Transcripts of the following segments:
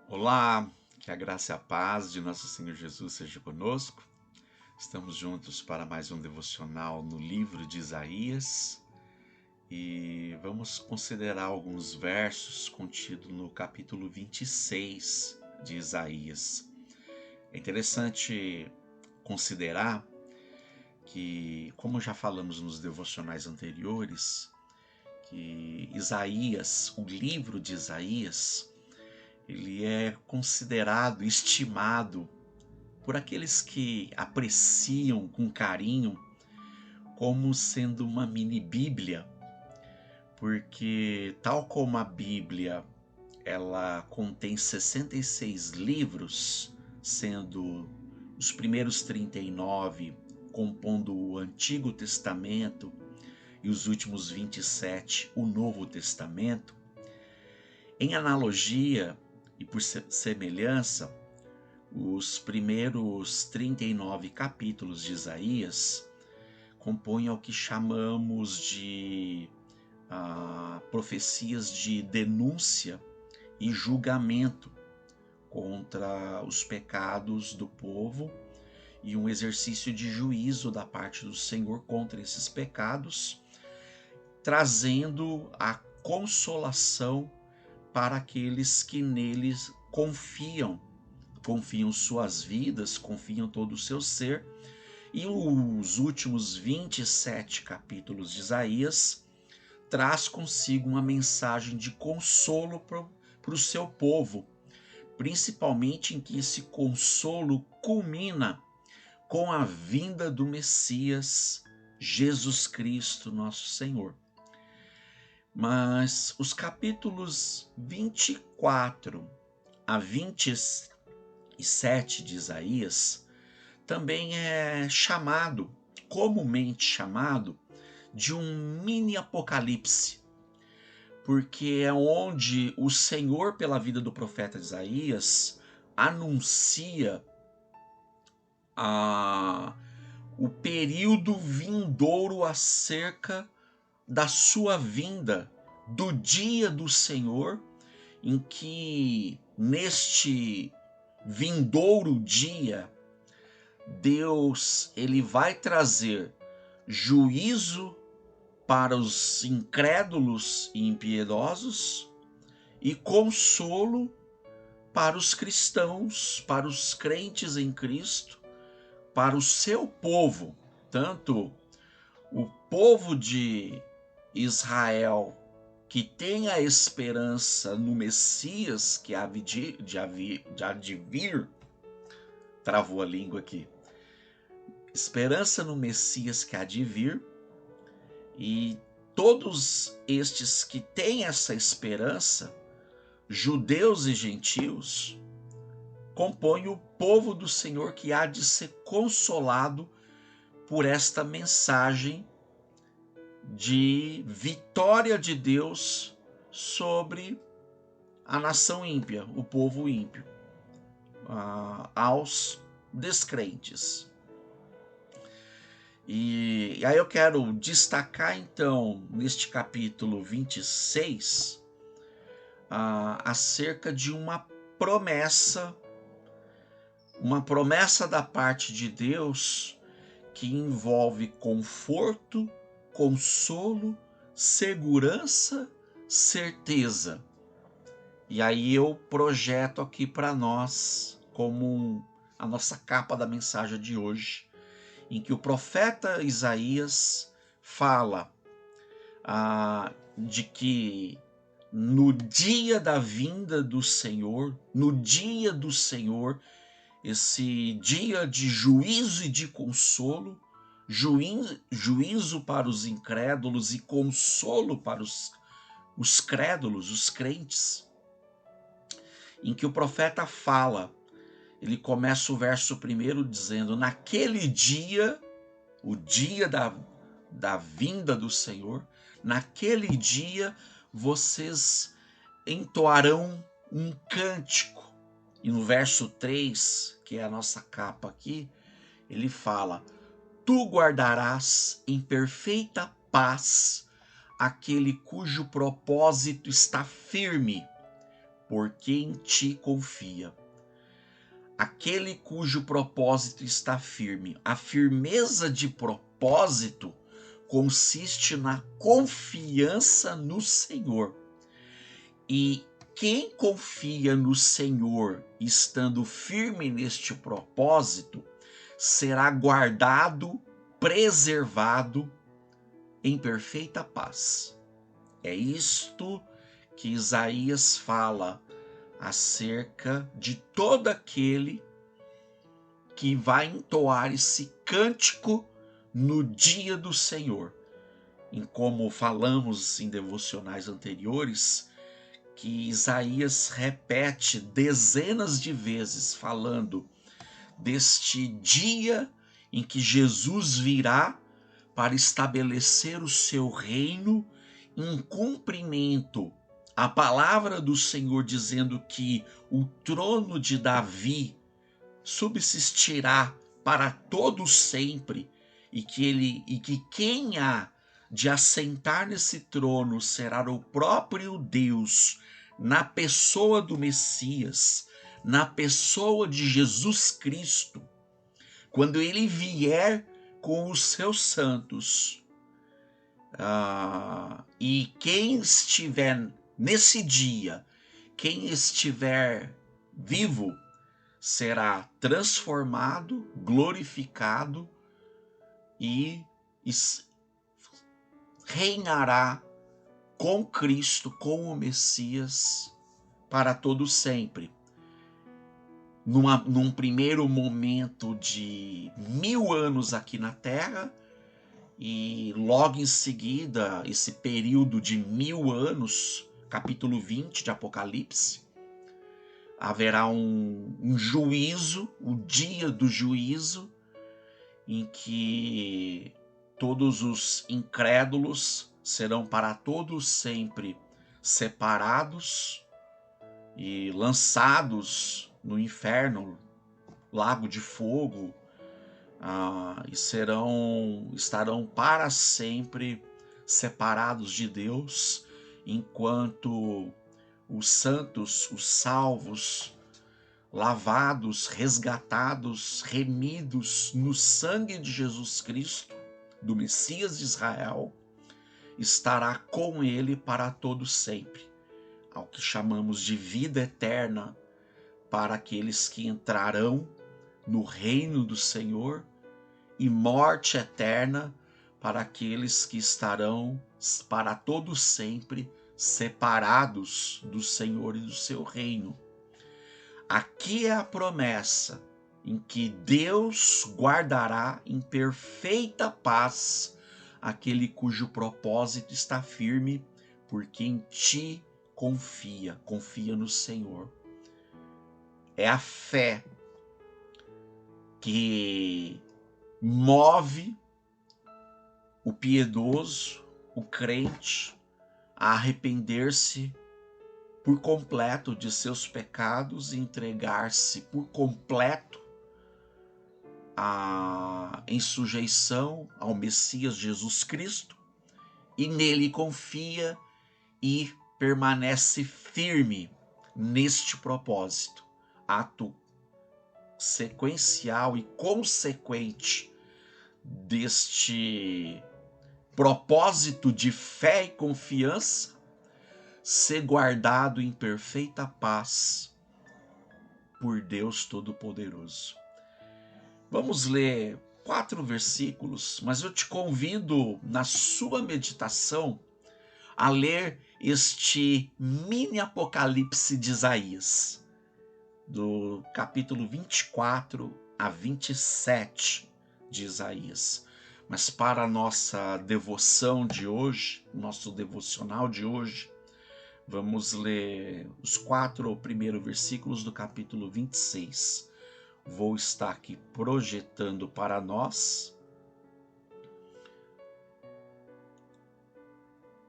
Olá, que a graça e a paz de nosso Senhor Jesus seja conosco. Estamos juntos para mais um devocional no livro de Isaías e vamos considerar alguns versos contidos no capítulo 26 de Isaías. É interessante considerar que, como já falamos nos devocionais anteriores, que Isaías, o livro de Isaías, ele é considerado, estimado por aqueles que apreciam com carinho como sendo uma mini Bíblia, porque tal como a Bíblia ela contém 66 livros, sendo os primeiros 39 compondo o Antigo Testamento e os últimos 27 o Novo Testamento, em analogia e por semelhança, os primeiros 39 capítulos de Isaías compõem o que chamamos de profecias de denúncia e julgamento contra os pecados do povo e um exercício de juízo da parte do Senhor contra esses pecados, trazendo a consolação para aqueles que neles confiam suas vidas, confiam todo o seu ser. E os últimos 27 capítulos de Isaías traz consigo uma mensagem de consolo para o seu povo, principalmente em que esse consolo culmina com a vinda do Messias, Jesus Cristo, nosso Senhor. Mas os capítulos 24 a 27 de Isaías também é comumente chamado, de um mini apocalipse, porque é onde o Senhor, pela vida do profeta Isaías, anuncia o período vindouro acerca da sua vinda, do dia do Senhor, em que neste vindouro dia Deus ele vai trazer juízo para os incrédulos e impiedosos e consolo para os cristãos, para os crentes em Cristo, para o seu povo, tanto o povo de Israel que tem a esperança no Messias que há de vir, travou a língua aqui, esperança no Messias que há de vir, e todos estes que têm essa esperança, judeus e gentios, compõem o povo do Senhor que há de ser consolado por esta mensagem de vitória de Deus sobre a nação ímpia, o povo ímpio, aos descrentes. E aí eu quero destacar então neste capítulo 26 acerca de uma promessa da parte de Deus que envolve conforto, consolo, segurança, certeza. E aí eu projeto aqui para nós como a nossa capa da mensagem de hoje, em que o profeta Isaías fala de que no dia da vinda do Senhor, no dia do Senhor, esse dia de juízo e de consolo, juízo para os incrédulos e consolo para os crédulos, os crentes, em que o profeta fala, ele começa o verso 1 dizendo: naquele dia, o dia da vinda do Senhor, naquele dia vocês entoarão um cântico. E no verso 3, que é a nossa capa aqui, ele fala: tu guardarás em perfeita paz aquele cujo propósito está firme, porque em ti confia. Aquele cujo propósito está firme. A firmeza de propósito consiste na confiança no Senhor. E quem confia no Senhor, estando firme neste propósito, será guardado, preservado em perfeita paz. É isto que Isaías fala acerca de todo aquele que vai entoar esse cântico no dia do Senhor. E como falamos em devocionais anteriores, que Isaías repete dezenas de vezes falando deste dia em que Jesus virá para estabelecer o seu reino em cumprimento à palavra do Senhor, dizendo que o trono de Davi subsistirá para todo sempre e que quem há de assentar nesse trono será o próprio Deus, na pessoa do Messias, na pessoa de Jesus Cristo, quando ele vier com os seus santos. E quem estiver nesse dia, quem estiver vivo, será transformado, glorificado e reinará com Cristo, com o Messias, para todo sempre. Num primeiro momento de 1000 anos aqui na Terra, e logo em seguida, esse período de 1000 anos, capítulo 20 de Apocalipse, haverá um juízo, o dia do juízo, em que todos os incrédulos serão para todos sempre separados e lançados no inferno, lago de fogo, e estarão para sempre separados de Deus, enquanto os santos, os salvos, lavados, resgatados, remidos no sangue de Jesus Cristo, do Messias de Israel, estará com ele para todo sempre, ao que chamamos de vida eterna, para aqueles que entrarão no reino do Senhor, e morte eterna para aqueles que estarão para todo sempre separados do Senhor e do seu reino. Aqui é a promessa em que Deus guardará em perfeita paz aquele cujo propósito está firme, porque em ti confia no Senhor. É a fé que move o piedoso, o crente, a arrepender-se por completo de seus pecados e entregar-se por completo em sujeição ao Messias Jesus Cristo, e nele confia e permanece firme neste propósito. Ato sequencial e consequente deste propósito de fé e confiança, ser guardado em perfeita paz por Deus Todo-Poderoso. Vamos ler 4 versículos, mas eu te convido na sua meditação a ler este mini apocalipse de Isaías, do capítulo 24 a 27 de Isaías. Mas para a nossa devoção de hoje, nosso devocional de hoje, vamos ler os 4 primeiros versículos do capítulo 26. Vou estar aqui projetando para nós,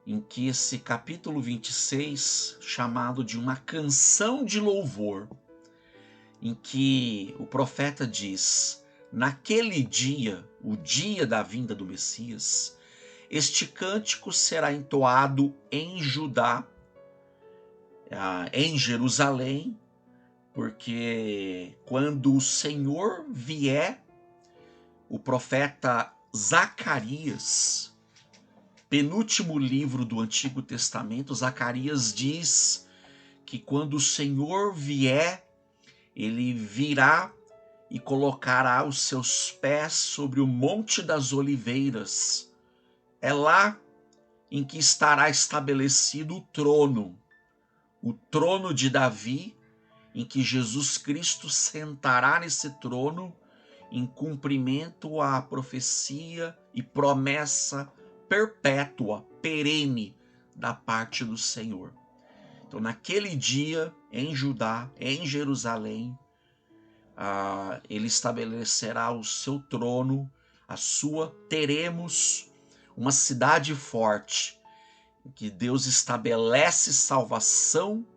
em que esse capítulo 26, chamado de uma canção de louvor, em que o profeta diz: naquele dia, o dia da vinda do Messias, este cântico será entoado em Judá, em Jerusalém, porque quando o Senhor vier, o profeta Zacarias, penúltimo livro do Antigo Testamento, Zacarias diz que quando o Senhor vier, ele virá e colocará os seus pés sobre o Monte das Oliveiras. É lá em que estará estabelecido o trono de Davi, em que Jesus Cristo sentará nesse trono em cumprimento à profecia e promessa perpétua, perene da parte do Senhor. Então, naquele dia, em Judá, em Jerusalém, ele estabelecerá o seu trono, teremos uma cidade forte, em que Deus estabelece salvação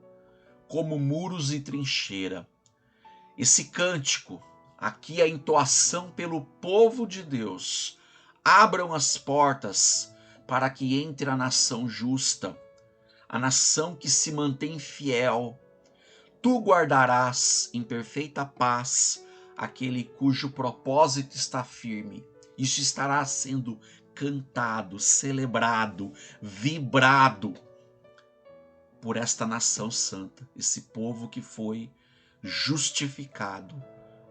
como muros e trincheira. Esse cântico, aqui a entoação pelo povo de Deus, abram as portas para que entre a nação justa, a nação que se mantém fiel. Tu guardarás em perfeita paz aquele cujo propósito está firme. Isso estará sendo cantado, celebrado, vibrado por esta nação santa, esse povo que foi justificado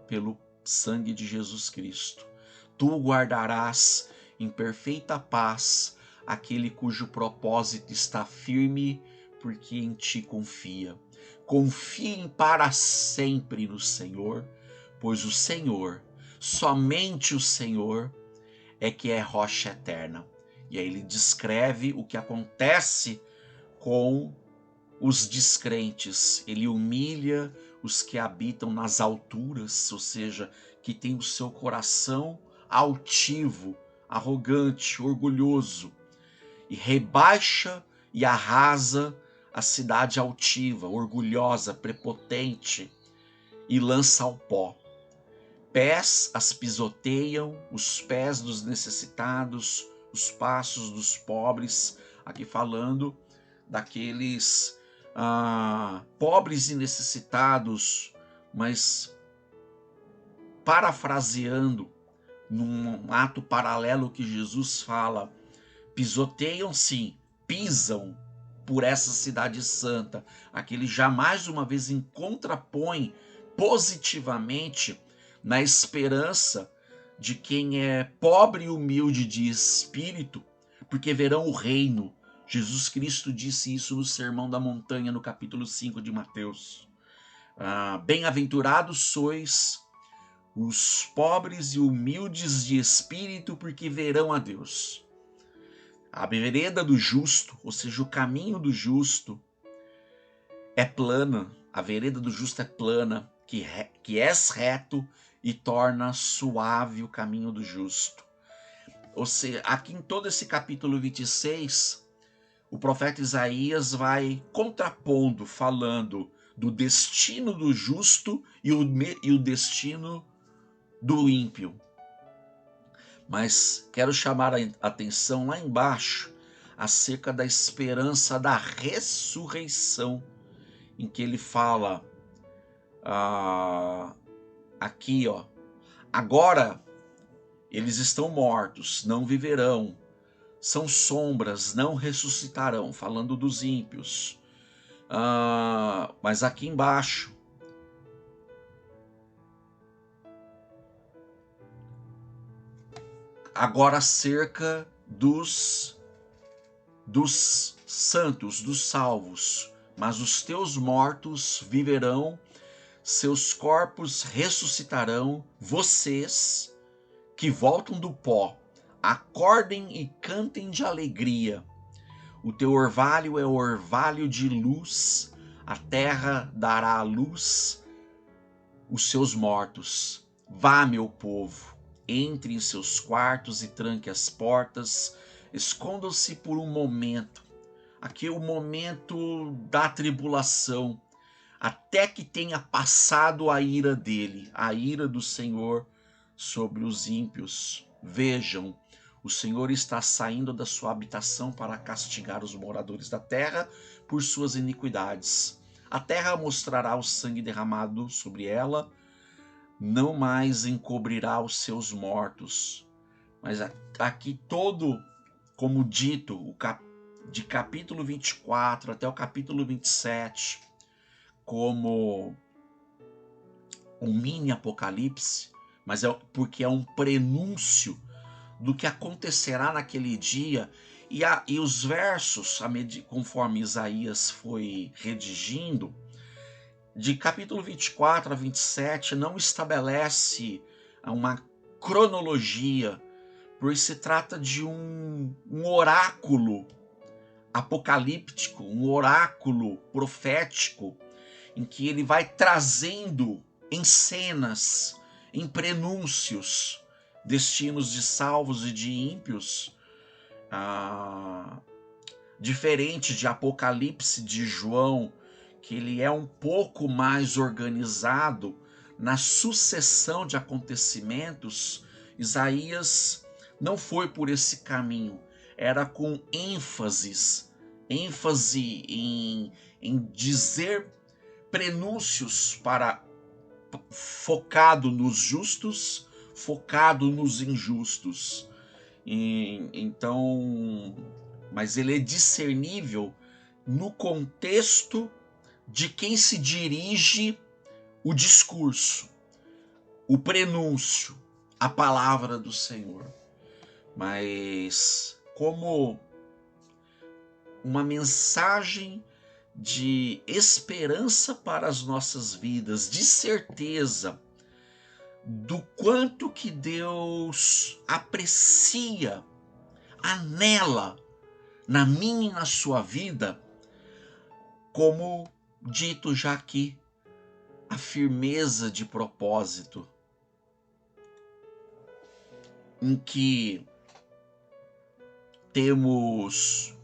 pelo sangue de Jesus Cristo. Tu guardarás em perfeita paz aquele cujo propósito está firme, porque em ti confia. Confiem para sempre no Senhor, pois o Senhor, somente o Senhor, é que é rocha eterna. E aí ele descreve o que acontece com os descrentes. Ele humilha os que habitam nas alturas, ou seja, que tem o seu coração altivo, arrogante, orgulhoso, e rebaixa e arrasa a cidade altiva, orgulhosa, prepotente, e lança ao pó. Pés as pisoteiam, os pés dos necessitados, os passos dos pobres, aqui falando daqueles pobres e necessitados, mas parafraseando num ato paralelo que Jesus fala, pisoteiam sim, pisam por essa cidade santa. Aquele já mais uma vez contrapõe positivamente na esperança de quem é pobre e humilde de espírito, porque verão o reino. Jesus Cristo disse isso no Sermão da Montanha, no capítulo 5 de Mateus. Bem-aventurados sois os pobres e humildes de espírito, porque verão a Deus. A vereda do justo, ou seja, o caminho do justo, é plana. A vereda do justo é plana, que és reto e torna suave o caminho do justo. Ou seja, aqui em todo esse capítulo 26, o profeta Isaías vai contrapondo, falando do destino do justo e o destino do ímpio. Mas quero chamar a atenção lá embaixo acerca da esperança da ressurreição, em que ele fala aqui, agora eles estão mortos, não viverão, são sombras, não ressuscitarão, falando dos ímpios. Mas aqui embaixo, agora acerca dos santos, dos salvos, mas os teus mortos viverão, seus corpos ressuscitarão. Vocês que voltam do pó, acordem e cantem de alegria. O teu orvalho é orvalho de luz, a terra dará à luz os seus mortos. Vá, meu povo, entre em seus quartos e tranque as portas, escondam-se por um momento. Aqui é o momento da tribulação, até que tenha passado a ira dele, a ira do Senhor sobre os ímpios. Vejam, o Senhor está saindo da sua habitação para castigar os moradores da terra, por suas iniquidades. A terra mostrará o sangue derramado sobre ela, não mais encobrirá os seus mortos. Mas aqui todo, como dito, de capítulo 24 até o capítulo 27, como um mini apocalipse, mas é porque é um prenúncio do que acontecerá naquele dia. E os versos, conforme Isaías foi redigindo, de capítulo 24 a 27, não estabelece uma cronologia, pois se trata de um oráculo apocalíptico, um oráculo profético, em que ele vai trazendo em cenas, em prenúncios, destinos de salvos e de ímpios, diferente de Apocalipse de João, que ele é um pouco mais organizado na sucessão de acontecimentos. Isaías não foi por esse caminho, era com ênfase em dizer prenúncios focado nos justos, focado nos injustos. Então, mas ele é discernível no contexto de quem se dirige o discurso, o prenúncio, a palavra do Senhor. Mas como uma mensagem de esperança para as nossas vidas, de certeza do quanto que Deus aprecia, anela na minha e na sua vida, como dito já aqui, a firmeza de propósito, em que temos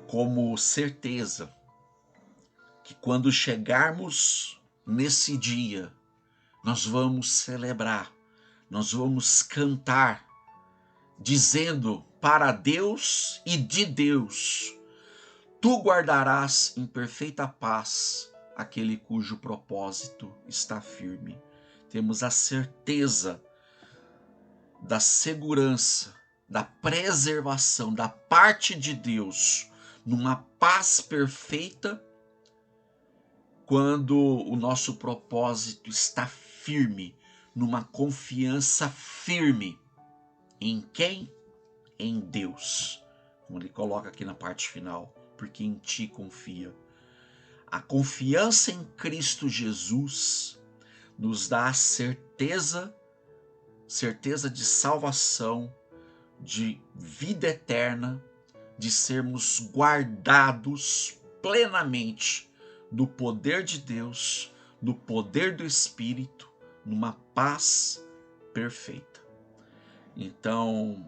como certeza que quando chegarmos nesse dia, nós vamos celebrar, nós vamos cantar, dizendo para Deus e de Deus: tu guardarás em perfeita paz aquele cujo propósito está firme. Temos a certeza da segurança, da preservação da parte de Deus, numa paz perfeita, quando o nosso propósito está firme, numa confiança firme. Em quem? Em Deus. Como ele coloca aqui na parte final, porque em ti confia. A confiança em Cristo Jesus nos dá a certeza de salvação, de vida eterna, de sermos guardados plenamente do poder de Deus, do poder do Espírito, numa paz perfeita. Então,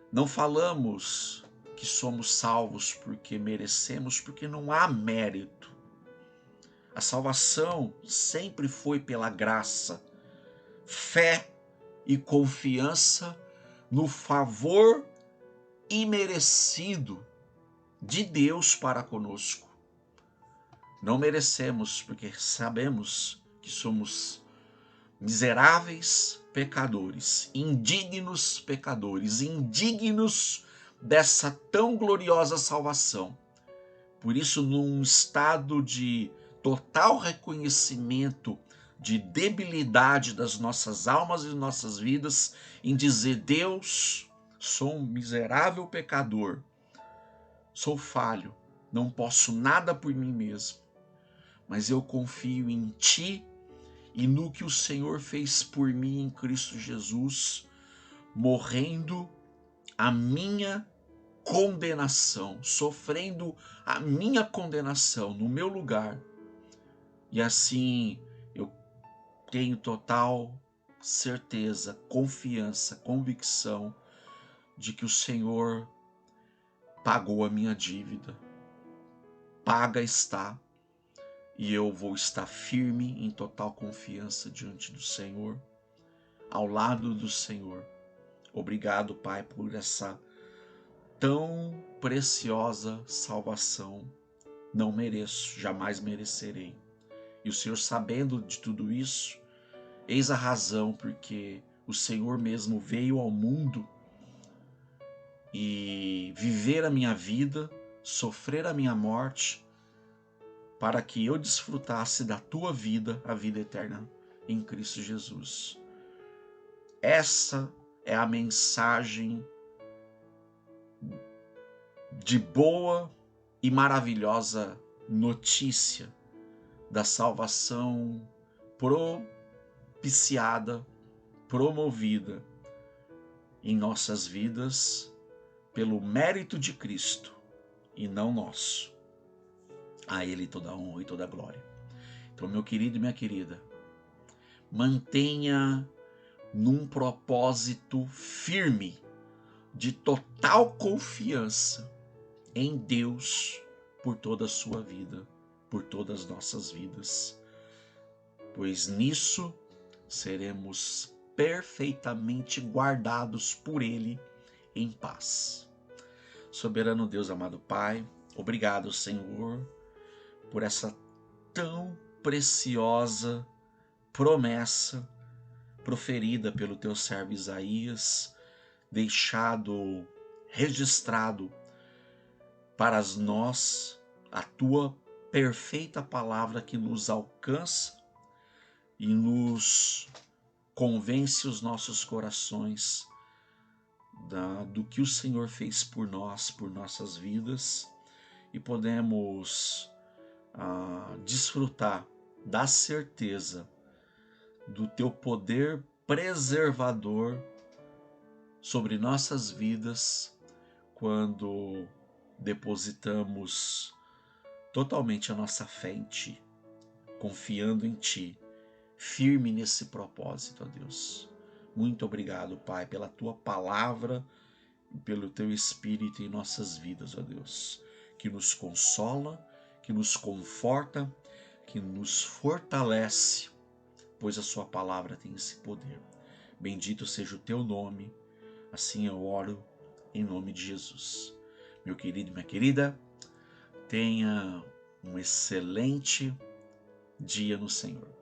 não falamos que somos salvos porque merecemos, porque não há mérito. A salvação sempre foi pela graça, fé e confiança no favor imerecido de Deus para conosco. Não merecemos, porque sabemos que somos miseráveis pecadores, indignos dessa tão gloriosa salvação. Por isso, num estado de total reconhecimento de debilidade das nossas almas e nossas vidas, em dizer: Deus, sou um miserável pecador, sou falho, não posso nada por mim mesmo, mas eu confio em Ti e no que o Senhor fez por mim em Cristo Jesus, morrendo a minha condenação, sofrendo a minha condenação no meu lugar. E assim eu tenho total certeza, confiança, convicção de que o Senhor pagou a minha dívida. Paga está. E eu vou estar firme, em total confiança diante do Senhor, ao lado do Senhor. Obrigado, Pai, por essa tão preciosa salvação não mereço, jamais merecerei. E o Senhor, sabendo de tudo isso, eis a razão porque o Senhor mesmo veio ao mundo e viver a minha vida, sofrer a minha morte, para que eu desfrutasse da tua vida, a vida eterna em Cristo Jesus. Essa é a mensagem de boa e maravilhosa notícia da salvação propiciada, promovida em nossas vidas pelo mérito de Cristo e não nosso. A Ele toda a honra e toda a glória. Então, meu querido e minha querida, mantenha num propósito firme, de total confiança em Deus por toda a sua vida, por todas as nossas vidas, pois nisso seremos perfeitamente guardados por Ele em paz. Soberano Deus, amado Pai, obrigado, Senhor, por essa tão preciosa promessa proferida pelo teu servo Isaías, deixado registrado para nós a tua perfeita palavra que nos alcança e nos convence os nossos corações do que o Senhor fez por nós, por nossas vidas, e podemos desfrutar da certeza do teu poder preservador sobre nossas vidas quando depositamos totalmente a nossa fé em Ti, confiando em Ti, firme nesse propósito, ó Deus. Muito obrigado, Pai, pela Tua palavra e pelo Teu Espírito em nossas vidas, ó Deus, que nos consola, que nos conforta, que nos fortalece, pois a Sua palavra tem esse poder. Bendito seja o Teu nome, assim eu oro em nome de Jesus. Meu querido e minha querida, tenha um excelente dia no Senhor.